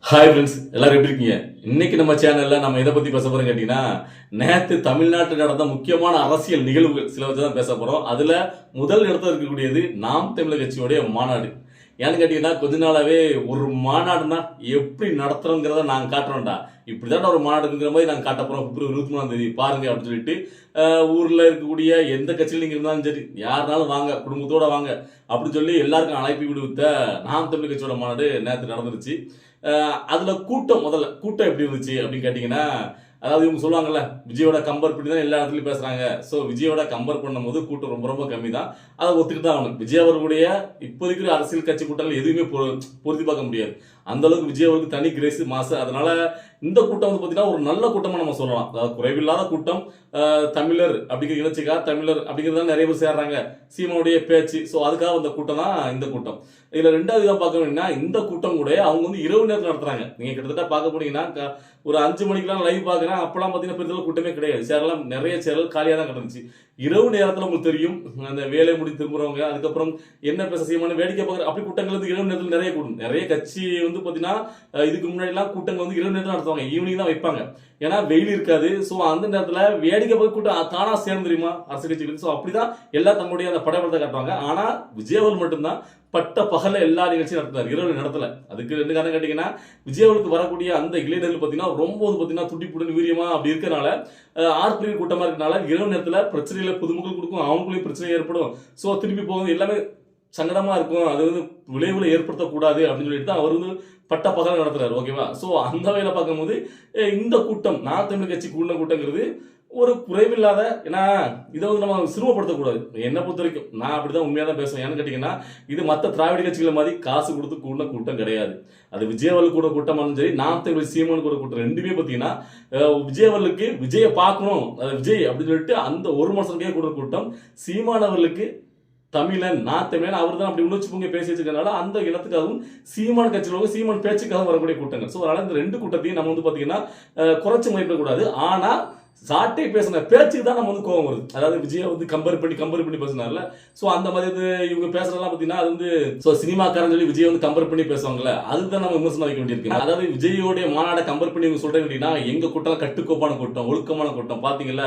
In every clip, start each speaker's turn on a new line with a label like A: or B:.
A: Hi friends, எல்லாரும் எப்படி இருக்கீங்க? இன்னைக்கு நம்ம சேனல்ல நம்ம எதை பத்தி பேச போறோம் கேட்டீங்கன்னா, நேத்து தமிழ்நாட்டில் நடந்த முக்கியமான அரசியல் நிகழ்வுகள் சில வச்சு தான் பேச போறோம். அதுல முதல் இடத்துல இருக்கக்கூடியது நாம் தமிழர் கட்சியோடைய மாநாடு. ஏன்னு கேட்டீங்கன்னா, கொஞ்ச நாளாவே ஒரு மாநாடுனா எப்படி நடத்துறோங்கிறத நாங்க காட்டுறோம்டா. இப்படிதான் ஒரு மாநாடுங்கிற மாதிரி நாங்க காட்ட போறோம். பிப்ரவரி 23 பாருங்க அப்படின்னு சொல்லிட்டு ஊர்ல இருக்கக்கூடிய எந்த கட்சியில் நீங்க இருந்தாலும் சரி, யாருனாலும் வாங்க, குடும்பத்தோட வாங்க அப்படின்னு சொல்லி எல்லாருக்கும் அழைப்பு விடுவித்த நாம் தமிழர் கட்சியோட மாநாடு நேற்று நடந்துருச்சு. அதுல முதல்ல கூட்டம் எப்படி இருந்துச்சு அப்படின்னு கேட்டீங்கன்னா, அதாவது இவங்க சொல்லுவாங்கல்ல, விஜயோட கம்பேர் பண்ணி தான் எல்லா இடத்துலயும் பேசுறாங்க. ஸோ விஜயோட கம்பேர் பண்ணும்போது கூட்டம் ரொம்ப ரொம்ப கம்மி தான். அதை ஒத்துக்கிட்டு தான் ஆகணும். விஜய் அவர்களுடைய இப்போதைக்கு அரசியல் கட்சி கூட்டங்கள் எதுவுமே பொருத்தி பார்க்க முடியாது. அந்த அளவுக்கு விஜய் அவருக்கு தனி கிரேஸ் மாசு. அதனால இந்த கூட்டம் வந்து பாத்தீங்கன்னா ஒரு நல்ல கூட்டமா நம்ம சொல்லலாம். அதாவது குறைவில்லாத கூட்டம். தமிழர் அப்படிங்கிற இலச்சிக்காக தமிழர் அப்படிங்கிறத நிறைய பேர் சேர்றாங்க. சீமானுடைய பேச்சு. ஸோ அதுக்காக வந்த கூட்டம் தான் இந்த கூட்டம். இதுல ரெண்டாவது இதாக பார்க்க வேண்டியன்னா, இந்த கூட்டம் கூட அவங்க வந்து இரவு நேரத்தில் நடத்துறாங்க. நீங்க கிட்டத்தட்ட பார்க்க போனீங்கன்னா ஒரு 5 மணிக்கெல்லாம் லைவ் பார்க்குறேன். அப்பெல்லாம் பார்த்தீங்கன்னா பெருசாக கூட்டமே கிடையாது. சேரெல்லாம் நிறைய சேரல் காலியாக தான் கிடந்துச்சு. இரவு நேரத்தில் உங்களுக்கு தெரியும், அந்த வேலை முடி திரும்புறவங்க, அதுக்கப்புறம் என்ன பேச செய்யமான வேடிக்கை பார்க்குற அப்படி கூட்டங்கள் வந்து இரவு நேரத்தில் நிறைய கூடும். நிறைய கட்சி வந்து பார்த்தீங்கன்னா இதுக்கு முன்னாடிலாம் கூட்டங்கள் வந்து இரவு நேரத்தில் நடத்துவாங்க. ஈவினிங் தான் வைப்பாங்க. ஏன்னா வெயில் இருக்காது. ஸோ அந்த நேரத்தில் வேடிக்கை பார்க்க கூட்டம் தானா சேர்ந்து தெரியுமா அரசு கட்சிகளுக்கு. ஸோ அப்படிதான் எல்லாம் தங்களுடைய அந்த படப்படத்தை காட்டுவாங்க. ஆனால் விஜயவல் மட்டும்தான் பட்ட பகல எல்லா நிகழ்ச்சியும் நடத்துறாரு, இரவு நடத்தல. அதுக்கு ரெண்டு காரணம் கேட்டீங்கன்னா, விஜயவலுக்கு வரக்கூடிய அந்த இளைஞர்கள் பார்த்தீங்கன்னா ரொம்ப வந்து பார்த்தீங்கன்னா துடிப்புடன் வீரியமா அப்படி இருக்கனால, ஆர்ப்பிரிவு கூட்டமா இருக்கனால இரவு நேரத்தில் பிரச்சனைகளை பொதுமக்கள் கொடுக்கும், அவங்களுக்கும் பிரச்சனை ஏற்படும். ஸோ திருப்பி போகுது எல்லாமே சங்கடமா இருக்கும். அது வந்து விளைவுகளை ஏற்படுத்தக்கூடாது அப்படின்னு சொல்லிட்டு தான் அவர் வந்து பட்ட பகல நடத்துறாரு. ஓகேவா? ஸோ அந்த வகையில பார்க்கும்போது இந்த கூட்டம் நான் தமிழ் கட்சி கூடின கூட்டங்கிறது ஒரு குறைவில்லாத, ஏன்னா இதை வந்து நம்ம சிறுமப்படுத்தக்கூடாது. என்னை பொறுத்த வரைக்கும் நான் அப்படிதான் உண்மையாக தான் பேசுவேன். ஏன்னு கேட்டீங்கன்னா, இது மற்ற திராவிட கட்சிகளை மாதிரி காசு கொடுத்து கூடின கூட்டம் கிடையாது. அது விஜயவல் கூட கூட்டமானும் சரி, நாம் தமிழ் சீமான் கூட கூட்டம் ரெண்டுமே பார்த்தீங்கன்னா விஜயவலுக்கு விஜயை பார்க்கணும், அது விஜய் அப்படின்னு சொல்லிட்டு அந்த ஒரு மனுஷனுக்கே கூட கூட்டம். சீமானவர்களுக்கு தமிழன் நான் தமிழன் அவர் தான் அப்படி உணர்ச்சி பொங்க பேசி வச்சிருக்கனால அந்த இனத்துக்காகவும் சீமான் கட்சியில சீமான் பேச்சுக்காகவும் வரக்கூடிய கூட்டங்கள். ஸோ அதனால இந்த ரெண்டு கூட்டத்தையும் நம்ம வந்து பார்த்தீங்கன்னா குறைச்சு மதிப்பிடக்கூடாது. ஆனால் சாட்டை பேசின பேச்சுக்கு தான் நம்ம வந்து கோவம் வருது. அதாவது விஜயை வந்து கம்பேர் பண்ணி பேசினார்ல. ஸோ அந்த மாதிரி இவங்க பேசுறதெல்லாம் பார்த்தீங்கன்னா அது வந்து சினிமாக்காரன் சொல்லி விஜய் வந்து கம்பேர் பண்ணி பேசுவாங்கல்ல, அதுதான் நம்ம விமர்சனம் வைக்க வேண்டியிருக்கு. அதாவது விஜயோடைய மாநாட கம்பேர் பண்ணி இவங்க சொல்றேன் அப்படின்னா, எங்க கூட்டம் கட்டுக்கோப்பான கூட்டம், ஒழுக்கமான கூட்டம். பாத்தீங்கல்ல,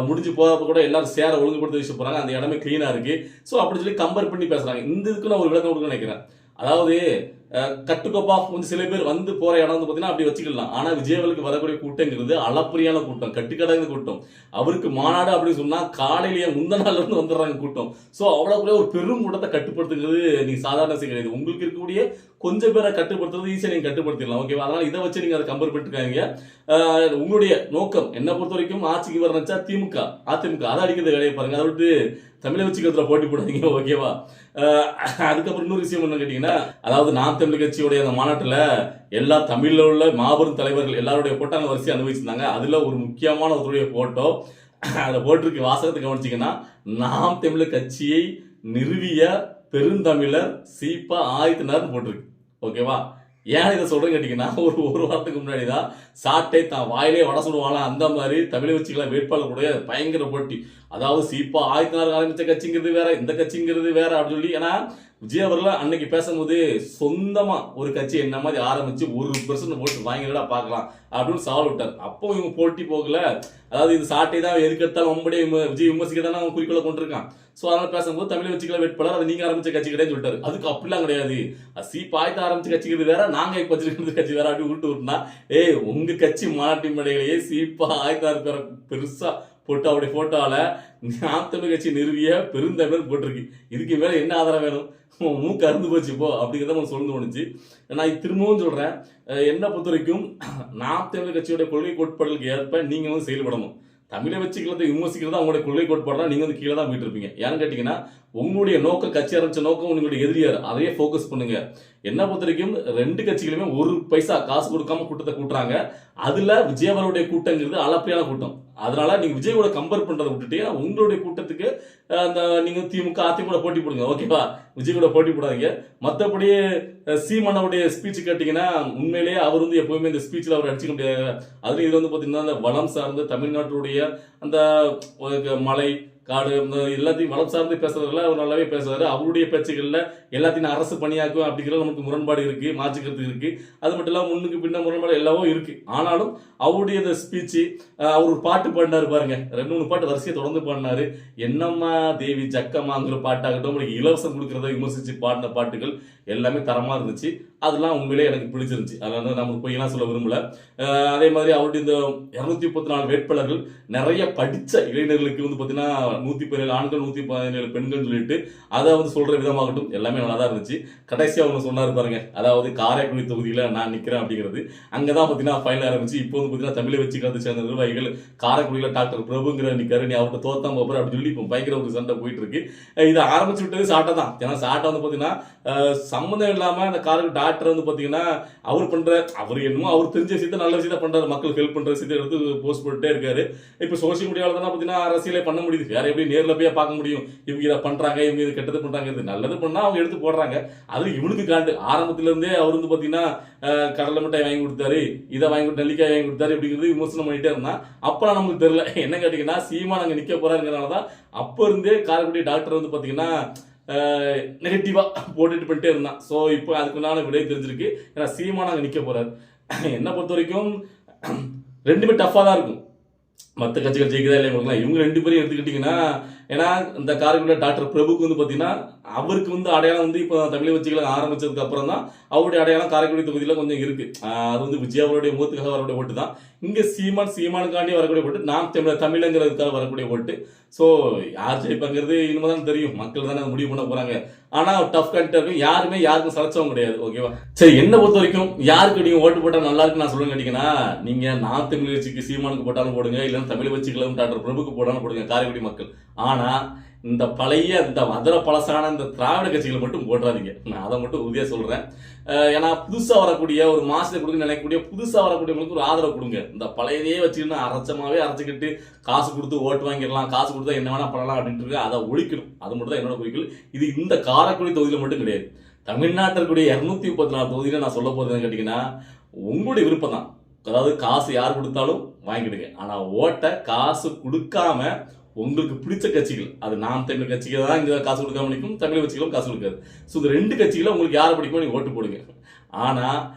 A: முடிஞ்சு போறப்ப கூட எல்லாரும் சேர ஒழுங்குபடுத்த விஷயம் போறாங்க, அந்த இடமே கிளீனா இருக்கு. ஸோ அப்படி சொல்லி கம்பேர் பண்ணி பேசுறாங்க. இந்த இதுக்கு நான் ஒரு விளக்கம் கொடுக்க நினைக்கிறேன். அதாவது கட்டுக்கோப்பா வந்து சில பேர் வந்து போற இடம் வந்து பாத்தீங்கன்னா அப்படி வச்சுக்கலாம். ஆனா விஜயவலுக்கு வரக்கூடிய கூட்டங்கிறது அளப்பரியான கூட்டம், கட்டுக்கடங்கு கூட்டம். அவருக்கு மாநாடு அப்படின்னு சொன்னா காலையிலேயே முந்த நாள்ல இருந்து வந்துடுறாங்க கூட்டம். சோ அவ்வளவுக்குள்ளே ஒரு பெரும் கூட்டத்தை கட்டுப்படுத்துங்கிறது நீங்க சாதாரண விஷயம் கிடையாது. உங்களுக்கு இருக்கக்கூடிய கொஞ்சம் பேரை கட்டுப்படுத்துறது ஈஸியா நீங்க கட்டுப்படுத்திடலாம். ஓகேவா? அதனால இதை வச்சு நீங்க அதை கம்பேர் பண்ணிருக்காங்க. உங்களுடைய நோக்கம் என்ன பொறுத்த வரைக்கும் ஆட்சிக்கு வரணுச்சா திமுக அதிமுக அதை அடிக்கிறது வேலையை பாருங்க. அதை விட்டு தமிழை வச்சுக்கிறதுல போட்டி போடாதீங்க. ஓகேவா? அதுக்கப்புறம் இன்னொரு விஷயம் என்ன கேட்டீங்கன்னா, அதாவது நாம் தமிழ் கட்சியுடைய அந்த மாநாட்டுல எல்லா தமிழ்ல உள்ள மாபெரும் தலைவர்கள் எல்லாருடைய போட்டோ அங்க வரிசை அனுபவிச்சிருந்தாங்க. அதுல ஒரு முக்கியமான ஒருத்தருடைய போட்டோ அதை போட்டிருக்கு. வாசகத்தை கவனிச்சிங்கன்னா, நாம் தமிழ் கட்சியை நிறுவிய பெருந்தமிழர் சீபா ஆதித்தனார் போட்டிருக்கு. ஓகேவா? ஏன் இதை சொல்றேன்னு கேட்டீங்கன்னா, ஒரு வாரத்துக்கு முன்னாடி தான் சாட்டை தான் வாயிலே வட சுடுவாங்க. அந்த மாதிரி தமிழ் கட்சிகளை வேட்பாளர்களுடைய பயங்கர போட்டி. அதாவது சீப்பா ஆதித்தனார் ஆரம்பிச்ச கட்சிங்கிறது வேற, இந்த கட்சிங்கிறது வேற அப்படின்னு சொல்லி. ஏன்னா விஜய் அவர்கள் அன்னைக்கு பேசும்போது சொந்தமா ஒரு கட்சி என்ன மாதிரி ஆரம்பிச்சு 1% போட்டு வாங்கிடா பார்க்கலாம் அப்படின்னு சவால் விட்டார். அப்போ இவங்க போட்டி போகல. அதாவது இது சாட்டை தான் எதுக்கெடுத்தாலும் உங்களுடைய விஜய் விமர்சிக்க தானே அவன் குறிக்கோளை கொண்டிருக்கான். ஸோ அதனால பேசும்போது தமிழ் வச்சுக்கல வேட்பாளர் அது நீங்க ஆரம்பிச்ச கட்சி கிடையாது சொல்லிட்டாரு. அதுக்கு அப்படிலாம் கிடையாது, சீப்பா ஆயத்த ஆரம்பிச்ச கட்சிக்கிறது வேற, நாங்க இப்ப வச்சிருக்கிறது கட்சி வேற அப்படி விட்டுனா, உங்க கட்சி மாநாட்டு மேடையிலேயே சீப்பா ஆயத்தார் பேர பெருசா போட்டு அவருடைய போட்டோல நாம் தமிழ் கட்சி நிறுவிய பெருந்தமிழர் போட்டிருக்கு. இதுக்கு மேல என்ன ஆதாரம் வேணும்? மூக்கு அருந்து போச்சு போ அப்படிங்கிறத சொல்லு தோணுச்சு. நான் திரும்பவும் சொல்றேன், என்ன பொறுத்த வரைக்கும் நாம் தமிழ் கட்சியோட கொள்கை கோட்பாடுகளுக்கு ஏற்ப நீங்க வந்து செயல்படணும். தமிழை வச்சுக்கிறத விமர்சிக்கிறதா உங்களுடைய கொள்கை கோட்பாடுனா நீங்க வந்து கீழே தான் போயிட்டு இருப்பீங்க. ஏன்னு கேட்டீங்கன்னா, உங்களுடைய நோக்கம் கட்சி ஆரம்பிச்ச நோக்கம் உங்களுடைய எதிரியார், அதையே போக்கஸ் பண்ணுங்க. என்ன பொறுத்த வரைக்கும் ரெண்டு கட்சிகளுமே ஒரு பைசா காசு கொடுக்காம கூட்டத்தை கூட்டுறாங்க. அதுல விஜயவருடைய கூட்டங்கிறது அளப்பரியான கூட்டம். அதனால நீங்க விஜயோட கம்பேர் பண்றதை விட்டுட்டு உங்களுடைய கூட்டத்துக்கு அந்த நீங்க திமுக அதிமுக போட்டி போடுங்க. ஓகேவா? விஜய் கூட போட்டி போடாதீங்க. மற்றபடி சீமானவுடைய ஸ்பீச் கேட்டீங்கன்னா, உண்மையிலேயே அவர் வந்து எப்பவுமே இந்த ஸ்பீச்ல அவர் அடிச்சுக்க முடியாது. அதுல இது வந்து பாத்தீங்கன்னா அந்த வளம் சார்ந்த தமிழ்நாட்டுடைய அந்த மலை காடு எல்லாத்தையும் வளம் சார்ந்து பேசுறதுல அவர் நல்லாவே பேசுறாரு. அவருடைய பேச்சுகள்ல எல்லாத்தையும் அரசு பணியாக்கும் அப்படிங்கிற நமக்கு முரண்பாடு இருக்கு, மாற்று கருத்து இருக்கு. அது மட்டும் இல்லாம முன்னுக்கு பின்ன முரண்பாடு எல்லாவோ இருக்கு. ஆனாலும் அவருடைய அந்த ஸ்பீச், அவர் ஒரு பாட்டு பாடினாரு பாருங்க, 2-3 பாட்டு வரிசையை தொடர்ந்து பாடினாரு. என்னம்மா தேவி ஜக்கம்மாங்கிற பாட்டாகட்டும், உங்களுக்கு இலவசம் கொடுக்கறத விமர்சிச்சு பாடின பாட்டுகள் எல்லாமே தரமா இருந்துச்சு. அதெல்லாம் உண்மையிலே எனக்கு பிடிச்சிருந்துச்சு. அதனால நமக்கு பொய்யெல்லாம் சொல்ல விரும்பல. அதே மாதிரி அவருடைய இந்த 234 வேட்பாளர்கள் நிறைய படிச்ச இளைஞர்களுக்கு வந்து பார்த்தீங்கன்னா 117 ஆண்கள் 117 பெண்கள் சொல்லிட்டு அதை வந்து சொல்ற விதமாகட்டும் எல்லாமே நல்லா தான் இருந்துச்சு. கடைசியாக அவங்க சொன்னார் பாருங்க, அதாவது காரைக்குடி தொகுதியில் நான் நிற்கிறேன் அப்படிங்கிறது. அங்கே தான் பார்த்தீங்கன்னா ஃபைனல் ஆரம்பிச்சு. இப்போ வந்து பார்த்தீங்கன்னா தமிழை வச்சு கருத்து சேர்ந்த நிர்வாகிகள் காரைக்குடியில் டாக்டர் பிரபுங்கிற நிற்காரு, நீ அவர்கிட்ட தோத்தாம போற அப்படின்னு சொல்லி இப்போ பயங்கர ஒரு சண்டை போயிட்டு இருக்கு. இதை ஆரம்பிச்சு விட்டது சாட்டை தான். ஏன்னா சாட்டை வந்து பார்த்தீங்கன்னா சம்மந்தம் இல்லாம அந்த காரைக்குடி டாக்டர் வந்து பார்த்தீங்கன்னா அவர் பண்ற, அவர் என்னமோ அவர் தெரிஞ்ச விஷயத்த நல்ல விஷயத்த பண்றாரு, மக்களுக்கு ஹெல்ப் பண்ற விஷயத்தை எடுத்து போஸ்ட் பண்ணிட்டே இருக்காரு. இப்போ சோசியல் மீடியாவில் தான் பார்த்தீங்கன்னா அரசியலே பண்ண முடியுது. வேற எப்படி நேரில் போய் பார்க்க முடியும்? இவங்க இதை பண்றாங்க, இவங்க இது கெட்டது பண்றாங்க, இது நல்லது பண்ணா அவங்க எடுத்து போடுறாங்க. அது இவனுக்கு காண்டு. ஆரம்பத்துல இருந்தே அவர் வந்து பார்த்தீங்கன்னா கடலை மிட்டாய் வாங்கி கொடுத்தாரு, இதை வாங்கி கொடுத்து நெல்லிக்காய் வாங்கி கொடுத்தாரு அப்படிங்கிறது விமர்சனம் பண்ணிட்டே இருந்தா. அப்பெல்லாம் நமக்கு தெரியல. என்ன கேட்டீங்கன்னா சீமான் அங்கே நிற்க போறாருங்கிறனாலதான் அப்ப இருந்தே காரைக்குடி டாக்டர் வந்து பார்த்தீங்கன்னா நெகட்டிவா போட்டுட்டு பண்ணிட்டே இருந்தான். ஸோ இப்போ அதுக்குண்டான விடை தெரிஞ்சிருக்கு. ஏன்னா சீமான் அங்கே நிற்க போறாரு. என்னை பொறுத்த வரைக்கும் ரெண்டுமே டஃப்பாக தான் இருக்கும். மற்ற கட்சிகள் ஜெயிக்கிறதா இல்லையா இவங்க 2 பேரையும் எடுத்துக்கிட்டீங்கன்னா, ஏன்னா இந்த காரைக்குடி டாக்டர் பிரபுக்கு வந்து பார்த்தீங்கன்னா அவருக்கு வந்து அடையாளம் வந்து இப்போ தமிழ் வச்சுக்களை ஆரம்பிச்சதுக்கு அப்புறம் தான் அவருடைய அடையாளம் காரைக்குடி தொகுதியில் கொஞ்சம் இருக்கு. அது வந்து விஜய் அவருடைய மூத்துக்காக வரக்கூடிய ஓட்டு தான். இங்கே சீமானுக்காண்டி வரக்கூடிய ஓட்டு, நாம் தமிழங்கிறதுக்காக வரக்கூடிய ஓட்டு. ஸோ யார் ஜெயிப்பாங்கிறது இனிமே தான் தெரியும். மக்கள் தானே முடிவு பண்ண போறாங்க. ஆனால் டஃப் கண்டிப்பாக யாருமே யாருக்கும் சளைச்சவங்க கிடையாது. ஓகேவா? சரி, என்ன பொறுத்த வரைக்கும் யாருக்கு நீங்க ஓட்டு போட்டா நல்லா இருக்குன்னு நான் சொல்லுங்க கேட்டீங்கன்னா, நீங்க நாம் தமிழ் கட்சிக்கு சீமானுக்கு போட்டாலும் போடுங்க, இல்லைன்னா தமிழ் கட்சிகளும் டாக்டர் பிரபுக்கு போட்டாலும் போடுங்க காரைக்குடி மக்கள். ஆனா இந்த பழைய இந்த மதுர பழசான இந்த திராவிட கட்சிகளை மட்டும் போட்டுறாதீங்க. நான் அதை மட்டும் உறுதியா சொல்றேன். ஏன்னா புதுசா வரக்கூடிய ஒரு மாசத்தை கொடுக்க நினைக்கக்கூடிய புதுசா வரக்கூடியவங்களுக்கு ஒரு ஆதரவு கொடுங்க. இந்த பழையதையே வச்சுக்கிட்டு அரைச்சமாவே அரைச்சிக்கிட்டு காசு கொடுத்து ஓட்டு வாங்கிடலாம், காசு கொடுத்தா என்ன வேணா பண்ணலாம் அப்படின்ட்டு அதை ஒழிக்கணும். அது மட்டும் தான் என்னோட குறிக்கோள். இது இந்த காரைக்குடி தொகுதியில மட்டும் கிடையாது. தமிழ்நாட்டிற்குரிய 234 தொகுதியில நான் சொல்ல போறதுன்னு கேட்டீங்கன்னா, உங்களுடைய விருப்பம் தான். அதாவது காசு யார் கொடுத்தாலும் வாங்கிடுங்க. ஆனா ஓட்டை காசு கொடுக்காம உங்களுக்கு பிடிச்ச கட்சிகள், அது நாம் தமிழ் கட்சிக்கு தான் இங்க காசு கொடுக்காம நிற்கும், தமிழ் கட்சிகளும் காசு கொடுக்காது. ஸோ இந்த 2 கட்சிகளும் உங்களுக்கு யாரை பிடிக்குமோ நீங்க ஓட்டு போடுங்க. ஆனா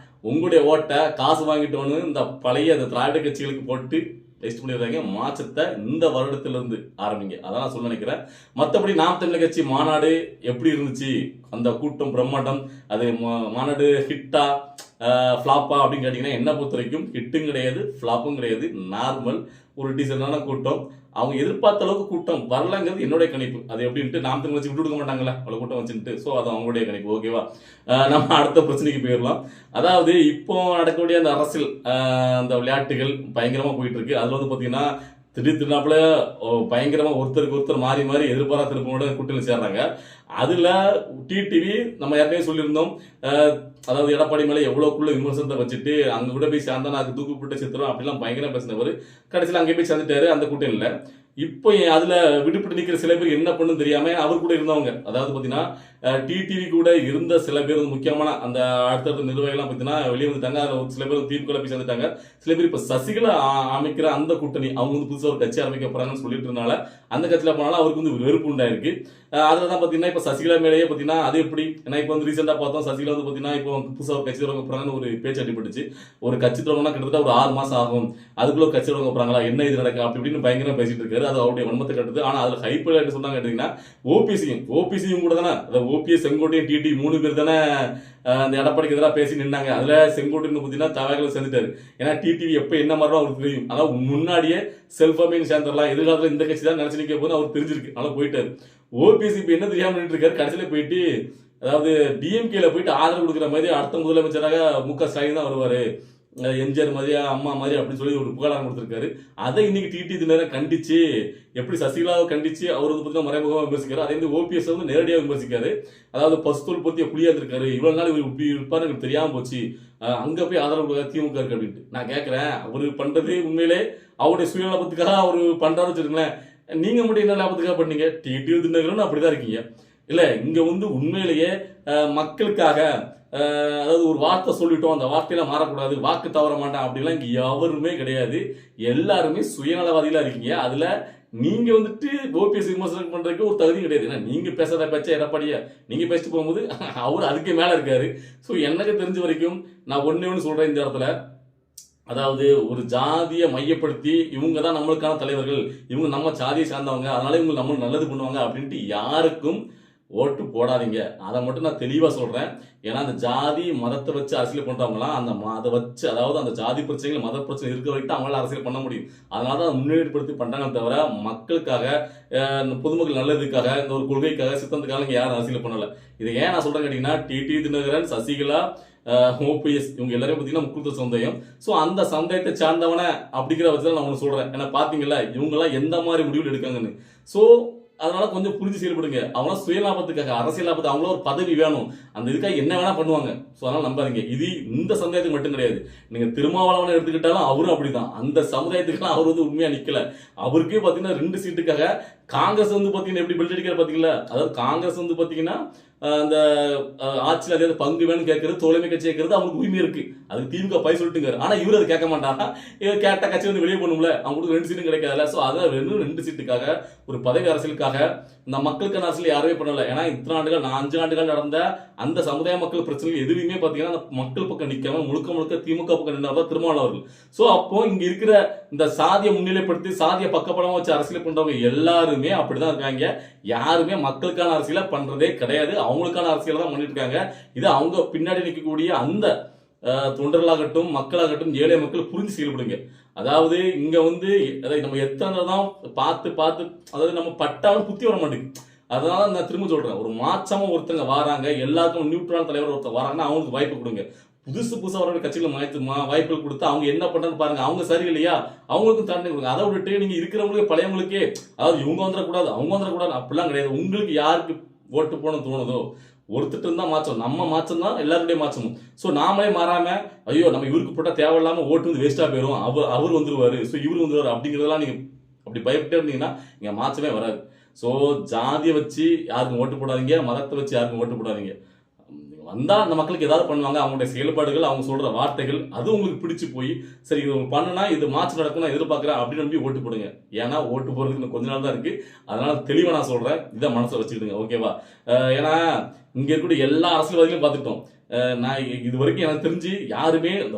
A: உங்களுடைய ஓட்டை காசு வாங்கிட்டோன்னு இந்த பழைய அந்த திராவிட கட்சிகளுக்கு போட்டு டெஸ்ட் பண்ணிடுறாங்க. மாற்றத்தை இந்த வருடத்திலிருந்து ஆரம்பிங்க. அதான் நான் சொல்ல நினைக்கிறேன். மற்றபடி நாம் தமிழர் கட்சி மாநாடு எப்படி இருந்துச்சு, அந்த கூட்டம் பிரம்மாண்டம், அது மாநாடு ஹிட்டா ஃப்ளாப்பா அப்படின்னு கேட்டீங்கன்னா, என்ன பொறுத்த வரைக்கும் ஹிட்டும் கிடையாது, ஃப்ளாப்பும் கிடையாது. நார்மல் ஒரு டீசென்டான கூட்டம். அவங்க எதிர்பார்த்த அளவுக்கு கூட்டம் வரலங்கிறது என்னுடைய கணிப்பு. அது எப்படின்ட்டு நாம் தமிழ் வச்சு விட்டு கொடுக்க மாட்டாங்களா அவ்வளோ கூட்டம் வச்சுட்டு. ஸோ அது அவங்களுடைய கணிப்பு. ஓகேவா? நம்ம அடுத்த பிரச்சனைக்கு போயிடலாம். அதாவது இப்போ நடக்கக்கூடிய அந்த அரசியல் அந்த விளையாட்டுகள் பயங்கரமாக போயிட்டு இருக்கு. அதில் வந்து பார்த்தீங்கன்னா திருநாப்புல பயங்கரமா ஒருத்தருக்கு ஒருத்தர் மாறி மாறி எதிர்பாரா திருப்போட கூட்டணி சேர்றாங்க. அதுல டிடிவி நம்ம ஏற்கனவே சொல்லியிருந்தோம், அதாவது எடப்பாடி மேலே எவ்வளவுக்குள்ள விமர்சனத்தை வச்சுட்டு அங்க கூட போய் சேர்ந்தா நான் தூக்கு போட்டு செத்துறோம் அப்படிலாம் பயங்கரம் பேசினவர் கடைசியில் அங்கே போய் சேர்ந்துட்டாரு அந்த கூட்டணியில. இப்போ அதுல விடுபட்டு நிக்கிற சில பேர் என்ன பண்ணு தெரியாம அவர் கூட இருந்தவங்க, அதாவது பாத்தீங்கன்னா டிடிவி கூட இருந்த சில பேர் முக்கியமான அந்த அடுத்தடுத்த நிர்வாகிகள்லாம் பாத்தீங்கன்னா வெளியே வந்துட்டாங்க. அதில் சில பேர் திமுக போய் சேர்ந்துட்டாங்க. சில பேர் இப்ப சசிகலா அமைக்கிற அந்த கூட்டணி அவங்க வந்து புதுசாக ஒரு கட்சி ஆரம்பிக்க போறாங்கன்னு சொல்லிட்டு இருந்தால அந்த கட்சியில போனாலும் அவருக்கு வந்து வெறுப்பு உண்டாயிருக்கு. அதுலதான் பாத்தீங்கன்னா இப்ப சசிகலா மேலேயே பாத்தீங்கன்னா அது எப்படி, ஏன்னா இப்ப வந்து ரீசெண்டா பார்த்தோம் சசிகலா வந்து பாத்தீங்கன்னா இப்போ புதுசாக ஒரு கட்சி தொடங்க போறாங்கன்னு ஒரு பேச்சு அடிபட்டுச்சு. ஒரு கட்சி தொடங்கினா கிட்டத்தட்ட ஒரு 6 மாசம் ஆகும், அதுக்குள்ள கட்சி தொடங்க போறாங்களா, என்ன இது நடக்கும் அப்படி இப்படின்னு பயங்கரம் பேசிட்டு இருக்காரு. அது அவருடைய வன்மத்தை கட்டுது. ஆனா அதுல ஹைப்பர் சொன்னாங்க கேட்டீங்கன்னா ஓபிசியும் கூட தானே, ஓபிஎஸ் செங்கோட்டையும் டிடி 3 பேர் தானே அந்த எடப்பாடிக்கு எதிராக பேசி நின்னாங்க. அதுல செங்கோட்டைன்னு பார்த்தீங்கன்னா தவறுகளை சேர்ந்துட்டாரு. ஏன்னா டிடிவி எப்ப என்ன மாதிரி அவருக்கு தெரியும். அதாவது முன்னாடியே செல்ஃபமையும் சேர்ந்துடலாம், எதிர்காலத்தில் இந்த கட்சி தான் நினைச்சு நிற்க போது அவர் தெரிஞ்சிருக்கு. அதனால போயிட்டாரு. ஓபிஎஸ் இப்ப என்ன தெரியாம நின்று இருக்காரு. கடைசியில போயிட்டு அதாவது டிஎம்கேல போயிட்டு ஆதரவு கொடுக்குற மாதிரி அடுத்த முதலமைச்சராக மு.க. ஸ்டாலின் தான் வருவாரு, எம்ஜிஆர் மாதிரியா அம்மா மாதிரி அப்படின்னு சொல்லி ஒரு புகழாரம் கொடுத்திருக்காரு. அதை இன்னைக்கு டிடி தினகரன் கண்டிச்சு, எப்படி சசிகலாவை கண்டிச்சு அவர் வந்து பார்த்தீங்கன்னா மறைமுகமாக விமர்சிக்காரு, அதே வந்து ஓபிஎஸ் வந்து நேரடியாக விமர்சிக்காரு. அதாவது பஸ்தூல் பத்தி புளியா இருக்காரு, இவ்வளவு நாள் இவர் இப்படி இருப்பாரு எனக்கு தெரியாம போச்சு, அங்க போய் ஆதரவு கொடுக்க திமுக இருக்கு அப்படின்ட்டு. நான் கேட்கிறேன், அவரு பண்றது உண்மையிலே அவருடைய சுயநலபத்துக்காக அவரு பண்றாரு வச்சிருக்கேன். நீங்க மட்டும் என்ன லாபத்துக்காக பண்ணீங்க? டிடி தினகரன் அப்படிதான் இருக்கீங்க. இல்ல இங்க வந்து உண்மையிலேயே மக்களுக்காக, அதாவது ஒரு வார்த்தை சொல்லிட்டோம், அந்த வார்த்தையில மாறக்கூடாது, வாக்கு தவற மாட்டேன் அப்படிலாம் இங்க எவருமே கிடையாது. எல்லாருமே சுயநலவாதிகளா இருக்கீங்க. அதுல நீங்க வந்துட்டு ஓபிஎஸ் விமர்சனம் பண்றதுக்கு ஒரு தகுதி கிடையாது. ஏன்னா நீங்க பேசாத பேச்சா எடப்பாடியா நீங்க பேசிட்டு போகும்போது அவர் அதுக்கு மேல இருக்காரு. ஸோ எனக்கு தெரிஞ்ச வரைக்கும் நான் ஒண்ணு சொல்றேன் இந்த இடத்துல. அதாவது ஒரு ஜாதியை மையப்படுத்தி இவங்க தான் நம்மளுக்கான தலைவர்கள், இவங்க நம்ம சாதியை சார்ந்தவங்க, அதனால இவங்க நம்மளுக்கு நல்லது பண்ணுவாங்க அப்படின்ட்டு யாருக்கும் ஓட்டு போடாதீங்க. அதை மட்டும் நான் தெளிவா சொல்றேன். ஏன்னா அந்த ஜாதி மதத்தை வச்சு அரசியல் பண்றவங்களாம் அந்த அதை வச்சு, அதாவது அந்த ஜாதி பிரச்சனைகள் மத பிரச்சனை இருக்கிற வரைக்கும் அவங்களால அரசியல் பண்ண முடியும். அதனால தான் முன்னேற்றப்படுத்தி பண்றாங்க தவிர மக்களுக்காக பொதுமக்கள் நல்லதுக்காக இந்த ஒரு கொள்கைக்காக சித்தந்துக்காக யாரும் அரசியல் பண்ணல. இதை ஏன் நான் சொல்றேன் கேட்டீங்கன்னா, டிடி தினகரன், சசிகலா, ஓபிஎஸ் இவங்க எல்லாரும் பார்த்தீங்கன்னா முக்கிய சமுதாயம். ஸோ அந்த சமுதாயத்தை சார்ந்தவன அப்படிங்கிற வச்சு நான் ஒன்று சொல்றேன். ஏன்னா பாத்தீங்களா இவங்கெல்லாம் எந்த மாதிரி முடிவுகள் எடுக்காங்கன்னு. ஸோ அதனால கொஞ்சம் புரிஞ்சு செயல்படுங்க. அவங்க சுயலாபத்துக்காக அரசியல் லாபத்தை அவங்கள ஒரு பதவி வேணும், அந்த இதுக்காக என்ன வேணா பண்ணுவாங்க. ஸோ அதனால நம்பாதீங்க. இது இந்த சமுதாயத்துக்கு மட்டும் கிடையாது. நீங்க திருமாவளவனை எடுத்துக்கிட்டாலும் அவரும் அப்படிதான். அந்த சமுதாயத்துக்குலாம் அவர் வந்து உண்மையா நிக்கல. அவருக்கே பாத்தீங்கன்னா 2 சீட்டுக்காக காங்கிரஸ் வந்து பாத்தீங்கன்னா எப்படி பெல்ட் அடிக்கிற பாத்தீங்களா. அதாவது காங்கிரஸ் வந்து பாத்தீங்கன்னா அந்த ஆட்சியில் அதே பங்கு வேணும் கேட்கறது, தோழமை கட்சி கேட்கறது அவங்களுக்கு உரிமை இருக்கு. அதுக்கு திமுக பை சொல்லிட்டுங்க. ஆனா இவர் அதை கேட்க மாட்டாரா. இவர் கேட்ட கட்சி வந்து வெளியே பண்ணும்ல, அவங்களுக்கு 2 சீட்டும் கிடைக்காதுல்ல. ஸோ அதான் வெறும் 2 சீட்டுக்காக ஒரு பதவி அரசியலுக்காக இந்த மக்களுக்கான அரசியல் யாருமே பண்ணல. ஏன்னா இத்தனை ஆண்டுகள் 5 ஆண்டுகள் நடந்த அந்த சமுதாய மக்கள் பிரச்சனைகள் எதுவுமே பாத்தீங்கன்னா அந்த மக்கள் பக்கம் நிக்காம முழுக்க திமுக பக்கம் நின்றவர் திருமாவளவர்கள். ஸோ அப்போ இங்க இருக்கிற இந்த சாதியை முன்னிலைப்படுத்தி சாதிய பக்கப்படமா வச்சு அரசியல் பண்றவங்க எல்லாருமே அப்படிதான் இருக்காங்க. யாருமே மக்களுக்கான அரசியலை பண்றதே கிடையாது. அவங்களுக்கான அரசியலை தான் பண்ணிட்டு இருக்காங்க. இது அவங்க பின்னாடி நிற்கக்கூடிய அந்த தொண்டர்களாகட்டும் மக்களாகட்டும் ஏழை மக்கள் புரிஞ்சு செயல்படுங்க. அதாவது இங்க வந்து நம்ம எத்தனை தான் பார்த்து அதாவது நம்ம பட்டாலும் புத்தி வர மாட்டேங்குது. அதனால நான் திரும்ப சொல்றேன், ஒரு மாற்றமா ஒருத்தங்க வராங்க, எல்லாருக்கும் நியூட்ரலான தலைவர் ஒருத்தர் வராங்கன்னா அவங்களுக்கு வாய்ப்பு கொடுங்க. புதுசா அவரோட கட்சிகளை வாய்ப்புகள் கொடுத்து அவங்க என்ன பண்றான்னு பாருங்க. அவங்க சரியில்லையா அவங்களுக்கும் தண்டனை கொடுங்க. அதை விட்டு நீங்க இருக்கிறவங்களுக்கு பழையவங்களுக்கே, அதாவது இவங்க வந்துடக்கூடாது அவங்க வந்துடக்கூடாது அப்படிலாம் கிடையாது. உங்களுக்கு யாருக்கு ஓட்டு போன தோணுதோ ஒருத்தட்டு தான் மாற்றம், நம்ம மாற்றம் தான் எல்லாருடைய மாற்றமும். ஸோ நாமளே மாறாம ஐயோ நம்ம இவருக்கு போட்டால் தேவையில்லாம ஓட்டு வந்து வேஸ்டா போயிடும், அவர் வந்துருவாரு, ஸோ இவர் வந்துருவாரு அப்படிங்கிறதெல்லாம் நீங்க அப்படி பயப்பட்டே இருந்தீங்கன்னா இங்க மாற்றமே வராது. ஸோ ஜாதியை வச்சு யாருக்கும் ஓட்டு போடாதீங்க, மதத்தை வச்சு யாருக்கும் ஓட்டு போடாதீங்க. வந்தா அந்த மக்களுக்கு ஏதாவது பண்ணுவாங்க, அவங்களுடைய செயல்பாடுகள் அவங்க சொல்ற வார்த்தைகள் அது உங்களுக்கு பிடிச்சு போய் சரி இது பண்ணுனா இது மாற்றம் நடக்கும் நான் எதிர்பார்க்கிறேன் அப்படின்னு நம்பி ஓட்டு போடுங்க. ஏன்னா ஓட்டு போறதுக்கு கொஞ்ச நாள் தான் இருக்கு. அதனால தெளிவா நான் சொல்றேன், இதை மனசை வச்சுக்கிடுங்க. ஓகேவா? ஏன்னா இங்க இருக்கக்கூடிய எல்லா அரசியல்வாதிகளையும் பார்த்துட்டோம். நான் இது வரைக்கும் எனக்கு தெரிஞ்சு யாருமே இந்த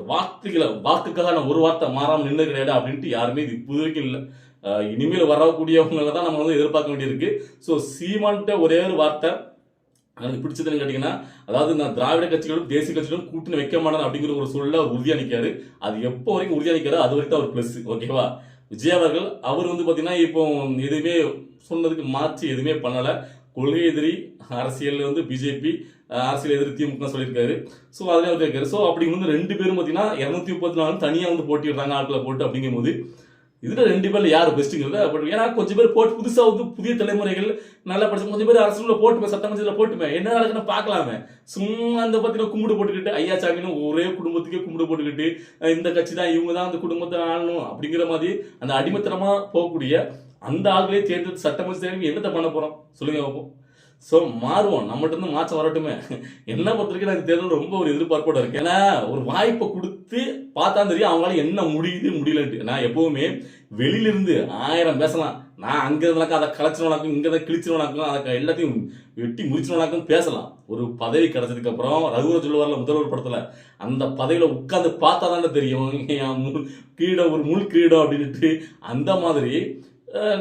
A: வாக்குக்காக நான் ஒரு வார்த்தை மாறாமல் நின்று கிடையாது அப்படின்ட்டு யாருமே இது இப்போ வரைக்கும் இல்லை. இனிமேல் வரக்கூடியவங்களை தான் நம்ம வந்து எதிர்பார்க்க வேண்டியிருக்கு. ஸோ சீமான்ட்ட ஒரே ஒரு வார்த்தை எனக்கு பிடிச்சதுன்னு கேட்டீங்கன்னா, அதாவது நான் திராவிட கட்சிகளும் தேசிய கட்சிகளும் கூட்டணி வைக்க மாட்டேன் அப்படிங்கிற ஒரு சூழல உறுதியா நிற்காரு. அது எப்போ வரைக்கும் உறுதியா நிற்காரு அது வரைக்கும் அவர் பிளஸ். ஓகேவா? விஜய் அவர்கள் அவர் வந்து பாத்தீங்கன்னா இப்போ எதுவுமே சொன்னதுக்கு மாற்றி எதுவுமே பண்ணல. கொள்கை எதிரி அரசியல் வந்து பிஜேபி, அரசியல் எதிரி திமுக சொல்லியிருக்காரு. ஸோ அதிலே அவர் இருக்காரு. ஸோ அப்படி வந்து 2 பேரும் பார்த்தீங்கன்னா 234 தனியாக வந்து போட்டிடுறாங்க ஆட்களை போட்டு. அப்படிங்கும் போது இதுல 2 பேர்ல யார் பெஸ்ட்டுங்கிறத. பட் ஏன்னா கொஞ்சம் பேர் போட்டு புதுசா வந்து புதிய தலைமுறைகள் நல்லா படிச்சு கொஞ்சம் பேர் அரசுல போட்டுமே, சட்டமன்றத்தில் போட்டுமே, என்ன நடக்குன்னு பார்க்கலாமே. சும்மா அந்த பத்தின கும்பிடு போட்டுக்கிட்டு ஐயா சாமின்னு ஒரே குடும்பத்துக்கே கும்பிடு போட்டுக்கிட்டு இந்த கட்சி தான் இவங்க தான் அந்த குடும்பத்தை ஆளணும் அப்படிங்கிற மாதிரி அந்த அடிமத்தனமா போகக்கூடிய அந்த ஆள்களே தேர்ந்தெடுத்து சட்டமன்ற என்னத்தை பண்ண போறோம் சொல்லுங்க பார்ப்போம். ஸோ மாறுவோம், நம்மகிட்ட இருந்து மாற்றம் வரட்டுமே. என்ன பொறுத்தவரைக்கும் எனக்கு தேர்தல் ரொம்ப ஒரு எதிர்பார்ப்போட இருக்கு. ஏன்னா ஒரு வாய்ப்பை கொடுத்து பார்த்தா தெரியும் அவங்களால என்ன முடியுது முடியலன்ட்டு. நான் எப்பவுமே வெளியிலிருந்து 1000 பேசலாம், நான் அங்க இருந்தாக்கா அதை கலைச்சினவனாக்கும் இங்க தான் கிழிச்சினவனாக்கும் அதை எல்லாத்தையும் வெட்டி முடிச்சினவனாக்கும் பேசலாம். ஒரு பதவி கிடைச்சதுக்கு அப்புறம் ரகுவர சொல்லுவார்ல முதல்வர் படத்துல, அந்த பதவியில உட்கார்ந்து பார்த்தா தானே தெரியும் கிரீடம் ஒரு முள் கிரீடம் அப்படின்ட்டு. அந்த மாதிரி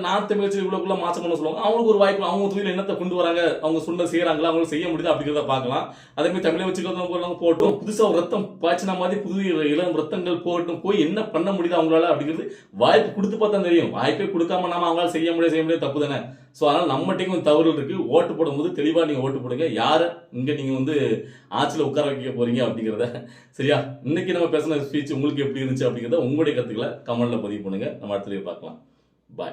A: நான் தமிழ் இவ்வளோக்குள்ள மாற்றம் பண்ண சொல்லுவாங்க. அவங்களுக்கு ஒரு வாய்ப்பு, அவங்க தொழில் என்னத்தை கொண்டு வராங்க, அவங்க சொன்ன செய்யறாங்களா, அவங்களுக்கு செய்ய முடியுது அப்படிங்கிறத பார்க்கலாம். அதே மாதிரி தமிழை வச்சுக்கிறவங்க போட்டும் புதுசாக ஒரு ரத்தம் பாய்ச்சின மாதிரி புது இளம் ரத்தங்கள் போட்டும் போய் என்ன பண்ண முடியுது அவங்களால அப்படிங்கிறது வாய்ப்பு கொடுத்து பார்த்தா தெரியும். வாய்ப்பே கொடுக்காம நாம அவங்களால செய்ய முடியாது தப்பு தானே. ஸோ அதனால நம்மகிட்டையும் கொஞ்சம் தவறுகள் இருக்கு. ஓட்டு போடும்போது தெளிவாக நீங்கள் ஓட்டு போடுங்க. யாரை இங்கே நீங்கள் வந்து ஆட்சியில் உட்கார வைக்க போறீங்க அப்படிங்கிறத. சரியா? இன்னைக்கு நம்ம பேசின ஸ்பீச் உங்களுக்கு எப்படி இருந்துச்சு அப்படிங்கிறத உங்களுடைய கருத்துக்களை கமெண்ட்ல பதிவு பண்ணுங்க. நம்ம அடுத்த பார்க்கலாம்.